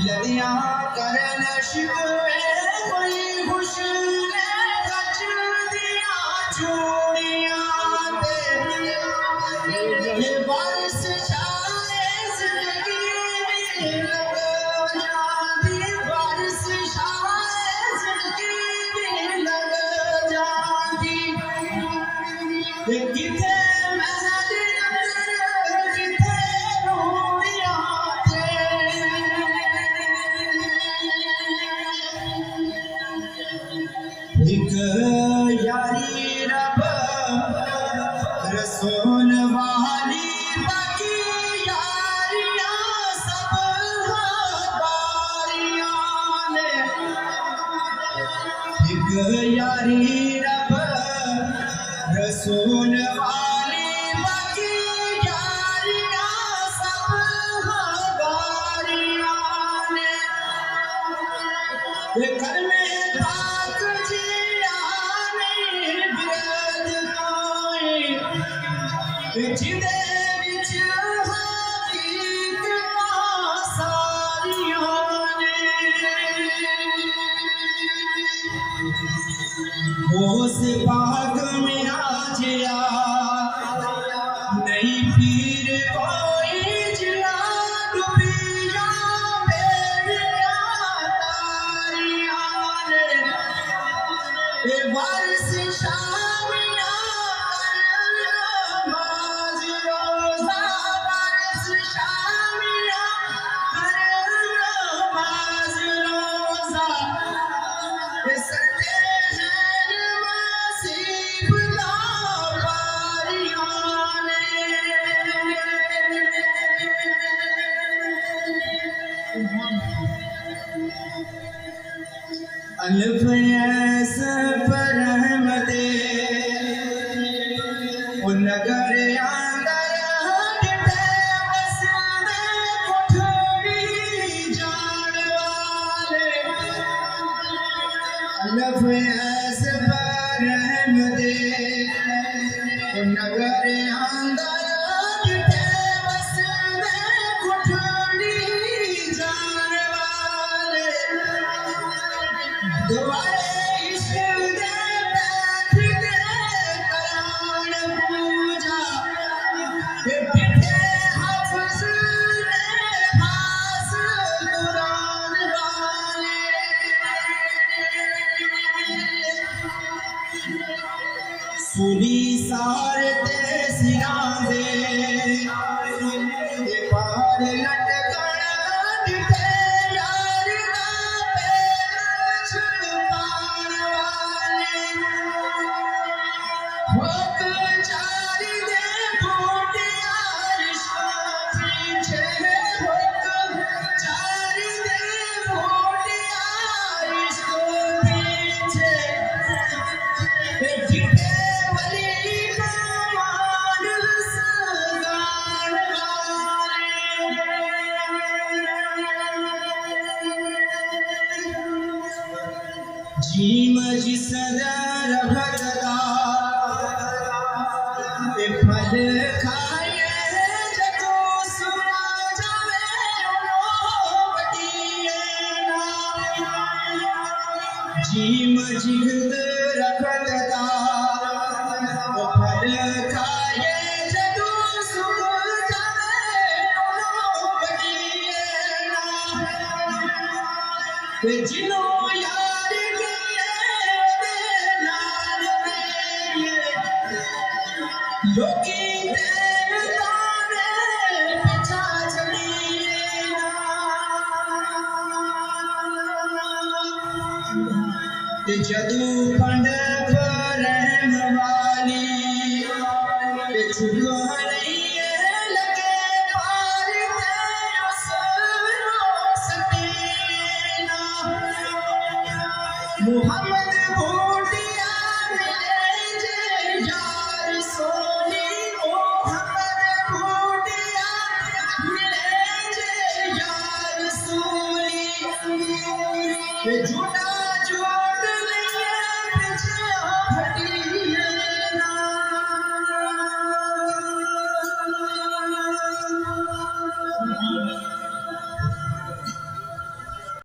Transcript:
लदियां करन शिकवे कोई खुश ने कच दिया चूड़ियां ते बारिश छाए जिंदगी में लग जाती बारिश छाए जिंदगी में लग जाती किथे एक यारी रब रसूल वाली बाकी यारियां सब बारियां ने एक यारी रब रसूल वाली बाकी यारियां सब बारियां ने घर में पाक जिदे विच हकीकतां सारियां ने उस पाक मेरा जिया नहीं पीर कोई जिया डुबिया बेड़िया तारियां ने वारिस शामिया अल्फ ऐस पर रहमते ओ नगर अंदर डिठे बसदे कोठड़ी जान वाले अल्फ ऐस पर रहमते ओ नगर अंदर डिठे बसदे कोठड़ी जान वाले दुआरे इश्क दे बैठ दे करान पूजा बिठे हफ्ज़ ने खास कुरान वाले सुनी सार ते सिरां दे पार लटकण डिठे यार दा छुपाण वाले होक चारी दे बूटिया इश्क़ पीछे होक चारी दे बूटिया इश्क़ पीछे जिठे वली मान सगान जीम जिसदा रखदा फल खाए जदो सुना जावे वडिए जीम जिगद रखदा फल खाए जदो सुना जावे वडिए जिनो यार लोकी देवता ने पिछा चढ़िए जदू पंड रहम वाली झुको नहीं लगे पार सकीना मुहम्मद बूटिया मिले जे यार सोनी मुहम्मद बूटिया मिले जे यार सोनी झूठा